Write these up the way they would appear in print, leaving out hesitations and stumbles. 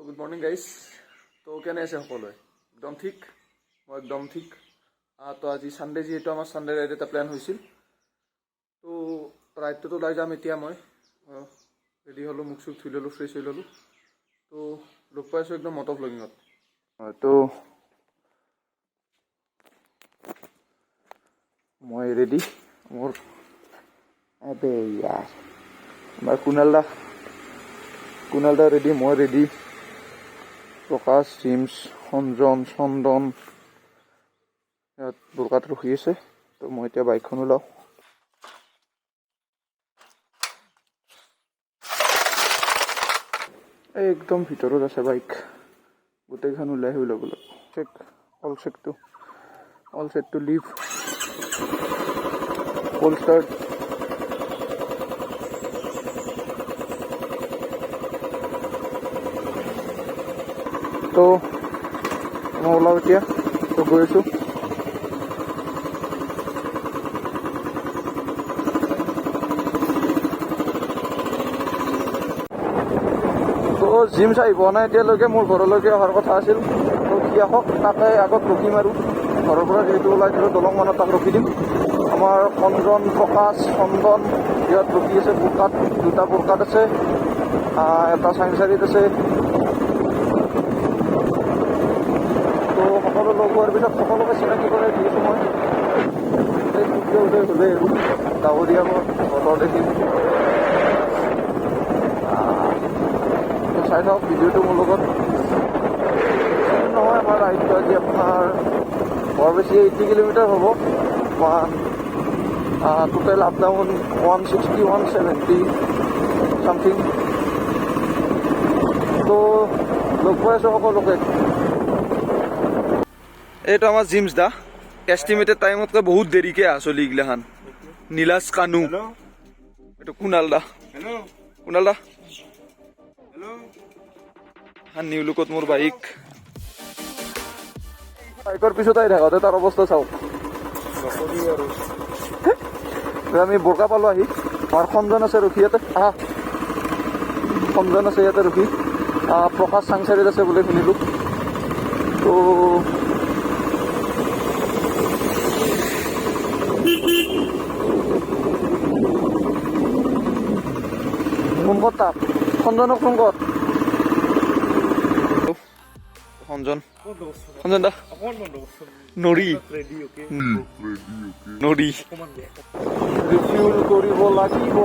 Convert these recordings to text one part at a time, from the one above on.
তো good morning guys. তো কেনে আছে সকলোৱে? একদম ঠিক, মই একদম ঠিক। তো আজি ছানডে, যিহেতু আমাৰ ছানডে ৰাইড এটা প্লেন হৈছিল, তো ৰাইডটোতো ওলাই যাম। এতিয়া মই ৰেডি হ'লোঁ, মুখ চুখ ধুই ল'লোঁ, ফ্ৰেছ হৈ ল'লোঁ। তো লগ পাই আছোঁ একদম মটৰ ব্লগিঙত। তো মই ৰেডি, মোৰ আমাৰ কুণাল দা ৰেডি, মই ৰেডি, প্ৰকাশ, জিমছ, সঞ্জন, চন্দন ইয়াত বোৰকাত ৰখি আছে। তো মই এতিয়া বাইকখন ওলাওঁ। এই একদম ভিতৰত আছে বাইক, গোটেইখন ওলাই হৈ ল'ব লাগিব। Check all set to leave, full start. তো মই ওলাওঁ এতিয়া, তো গৈ আছোঁ। তো জিম চাই পোৱা নাই এতিয়ালৈকে, মোৰ ঘৰলৈকে অহাৰ কথা আছিল। তো সি আহক, তাকে আগত ৰখিম আৰু ঘৰৰ পৰা যিহেতু ওলাই দিলোঁ দলং মানত, তাক ৰখি দিম। আমাৰ সঞ্জন, প্ৰকাশ, চন্দন ইয়াত ৰখি আছে। বোৰকাত, দুটা বোৰকাত আছে, এটা চাইন্সাৰীত আছে। তো সকলো লগ হোৱাৰ পিছত সকলোকে চিনাকি কৰাই দি আছোঁ মই। এই সূৰ্য উদয় হ'লে আৰু ডাৱৰীয়া বতৰ দেখিম। চাই থাকক ভিডিঅ'টো মোৰ লগত। নহয়, আমাৰ ৰাইডটো আজি আপোনাৰ বৰ বেছি 80 কিলোমিটাৰ হ'ব। Total up down 160, 170 something. তো লগ পাই আছোঁ সকলোকে। এইটো আমাৰ জিমছ দা, এষ্টিমেটেড টাইমতকৈ বহুত দেৰিকৈ চলি এইগিলাখান। নীলাজ কানু, এইটো কুণাল দা। নিউ লুকত মোৰ বাইকৰ পিছত আহি থাকোঁতে তাৰ অৱস্থা চাওক। আমি বোৰকা পালোঁ আহি। আমাৰ সঞ্জন আছে ৰখি ইয়াতে, সঞ্জন আছে ইয়াতে ৰখি। প্ৰকাশ চাংচাৰীত আছে বুলি শুনিলোঁ। তো ফোন কৰ তাক, সঞ্জনক ফোন কৰ। সঞ্জন দা নৰি ৰিফিউল কৰিব লাগিব।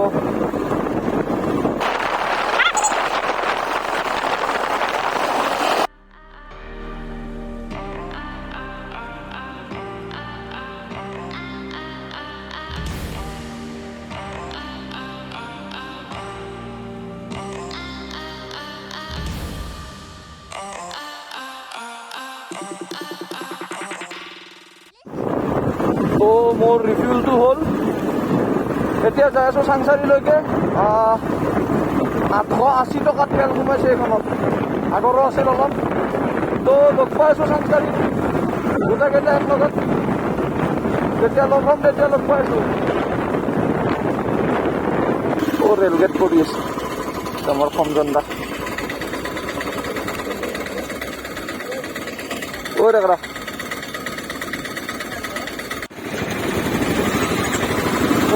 তো মোৰ ৰিফিউলটো হ'ল। এতিয়া যাই আছোঁ চাংচাৰীলৈকে। 880 টকাত তেল সোমাইছে এইখনত, আগৰো আছিল অলপ। তো লগ পাই আছোঁ চাংচাৰী, গোটেইকেইটা এক লগত। যেতিয়া লগ হ'ম তেতিয়া লগ পাই আছোঁ। ৰেলগেট কৰি আছে আমাৰ সঞ্জন দা। দেখৰা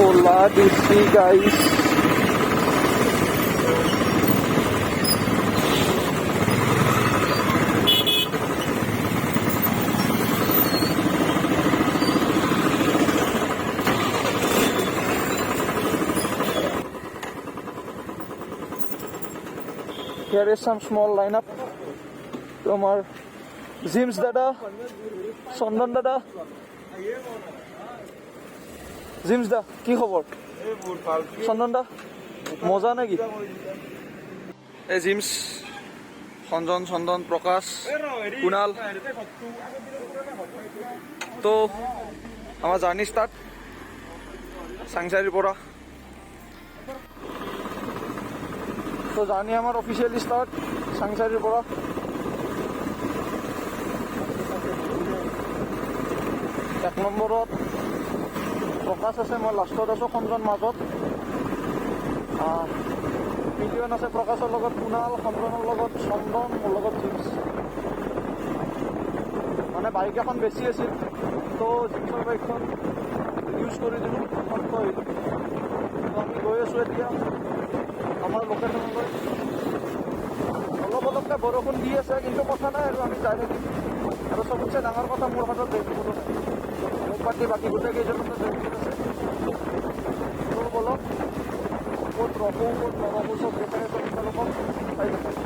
Ola DC guys. Here is some small lineup. Tomar Jims dada, Sondan dada. জিমছ দা কি খবৰ? চন্দন দা মজা নেকি? এই জিমছ, সঞ্জন, চন্দন, প্ৰকাশ, কুণাল। তো আমাৰ জাৰ্ণি ষ্টাৰ্ট চাংচাৰীৰ পৰা। তো জাৰ্ণি আমাৰ অফিচিয়েলি ষ্টাৰ্ট চাংচাৰীৰ পৰা। এক নম্বৰত প্ৰকাশ আছে, মই লাষ্টত আছোঁ, সঞ্জন মাজত। মিলিয়ন আছে প্ৰকাশৰ লগত, কুণাল, সম্ভ্ৰণৰ লগত, চন্দন, মোৰ লগত জিন্স। মানে বাইক এখন বেছি আছিল, তো জিন্সৰ বাইকখন ইউজ কৰি দিলোঁ, সন্ত আহিলোঁ। তো আমি গৈ আছোঁ এতিয়া আমাৰ লোকেশ্যনলৈ। অলপ অলপকৈ বৰষুণ দি আছে, কিন্তু কথা নাই আৰু আমি যাই থাকিম। আৰু চবতছে ডাঙৰ কথা, মোৰ হাতত ৰেইনকোটো নাই। মোক বাকী গোটেই কেইজনৰ ৰেইনকোট আছে। তো বলক ক'ত ৰখোঁ ক'ত নৰখোঁ চব দেখাই আছোঁ আপোনালোকক, চাই থাকক।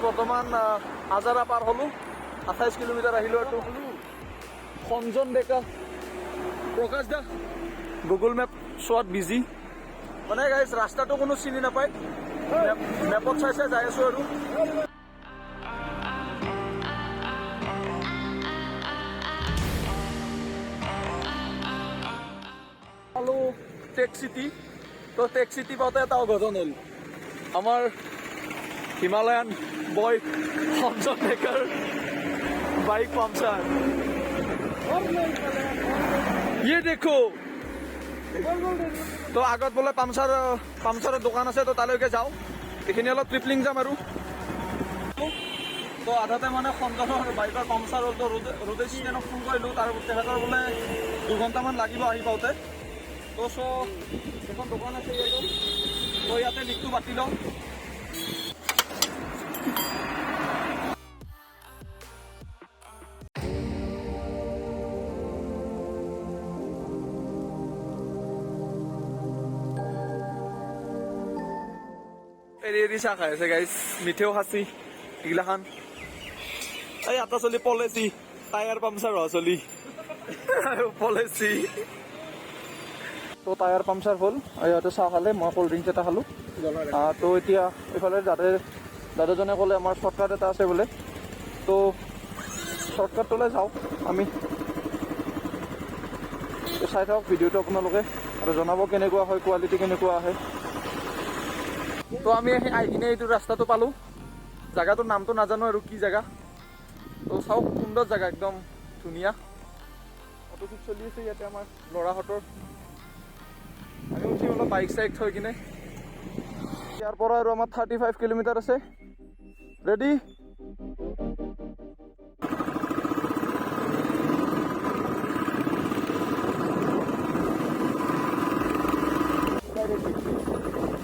বৰ্তমান আজাৰা পাৰ হ'লোঁ, 28 কিলোমিটাৰ আহিলোঁ। এইটো সঞ্জন ডেকা, প্ৰকাশ দা গুগল মেপ চোৱাত বিজি। মানে গাইজ ৰাস্তাটো কোনো চিনি নাপায়, মেপত চাই চাই যাই আছোঁ আৰু। পালোঁ টেক চিটি। তো টেক চিটি পাওঁতে এটা অঘটন হ'ল। আমাৰ হিমালয়ান বয় সঞ্জন ডেকাৰ বাইক পামচাৰ। ये देखो, তো আগত বোলে পামচাৰৰ দোকান আছে, তো তালৈকে যাওঁ। এইখিনি অলপ ট্ৰিপলিং যাম আৰু। তো আধাতে মানে সঞ্জনৰ বাইকৰ পামচাৰ হ'ল। তো ৰোডে ষ্টেণ্ডক ফোন কৰিলোঁ, তেখেতৰ বোলে 2 ঘণ্টামান লাগিব আহি পাওঁতে। তো এখন দোকান আছে ইয়াতো, তো ইয়াতে লিকটো পাতি লওঁ। এৰি চাহ খাই আছে গাইজ, মিঠেও খাচি এইগিলাখান। এই এটা চলি পলেচি, টায়াৰ পামচাৰ হোৱা চলি পলেচি। তো টায়াৰ পামচাৰ হ'ল, ইহঁতে চাহ খালে, মই ক'ল্ড ড্ৰিংকছ এটা খালোঁ। তো এতিয়া এইফালে দাদাজনে ক'লে আমাৰ শ্বৰ্টকাট এটা আছে বোলে, তো শ্বৰ্টকাটটোলৈ যাওঁ আমি। চাই থাকক ভিডিঅ'টো আপোনালোকে, আৰু জনাব কেনেকুৱা হয়, কোৱালিটি কেনেকুৱা আহে। তো আমি আহি কিনে এইটো ৰাস্তাটো পালোঁ। জেগাটোৰ নামটো নাজানো আৰু কি জেগা। তো চাওক, সুন্দৰ জেগা, একদম ধুনীয়া। ফটোশ্বুট চলি আছে ইয়াতে আমাৰ ল'ৰাহঁতৰ। আমি উঠি অলপ বাইক চাইক থৈ কিনে ইয়াৰ পৰা আৰু আমাৰ 35 কিলোমিটাৰ আছে। ৰেডি?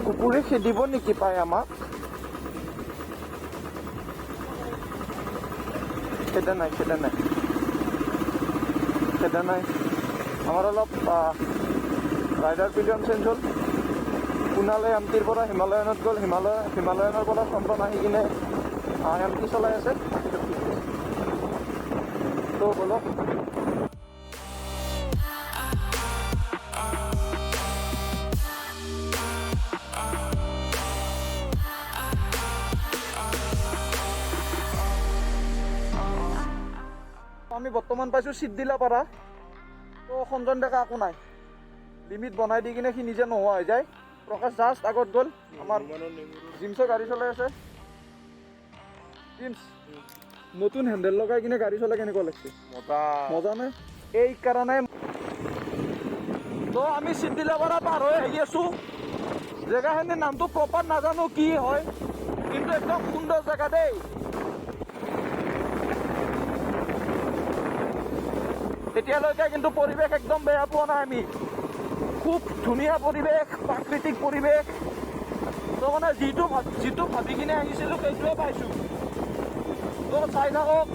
কুকুৰে খেদিব নেকি পায় আমাক? খেদা নাই আমাৰ অলপ ৰাইডাৰ পিলিয়ন চেঞ্জ হ'ল। কুণালে এমটিৰ পৰা হিমালয়ানত গ'ল, হিমালয়ানৰ পৰা চন্দন আহি কিনে এমটি চলাই আছে। তো বলক, আমি বৰ্তমান পাইছোঁ চিদ্দিলাপাৰা। তো সঞ্জন ডেকা একো নাই, লিমিট বনাই দি কিনে সি নিজে নোহোৱা হৈ যায়। প্ৰকাশ জাষ্ট আগত গ'ল, আমাৰ জিমছৰ গাড়ী চলাই আছে। জিমছ নতুন হেণ্ডেল লগাই কিনে গাড়ী চলাই কেনেকুৱা লাগিছে? মজা নে? এই কাৰণে তো আমি চিদ্দিলাপাৰা পাৰ হৈ আহি আছোঁ। জেগাখিনিৰ নামটো প্ৰপাৰ নাজানো কি হয়, কিন্তু একদম সুন্দৰ জেগা দেই। এতিয়ালৈকে কিন্তু পৰিৱেশ একদম বেয়া পোৱা নাই আমি, খুব ধুনীয়া পৰিৱেশ, প্ৰাকৃতিক পৰিৱেশ। তো মানে যিটো ভাবি কিনে আহিছিলোঁ সেইটোৱে পাইছোঁ। তো চাই থাকক।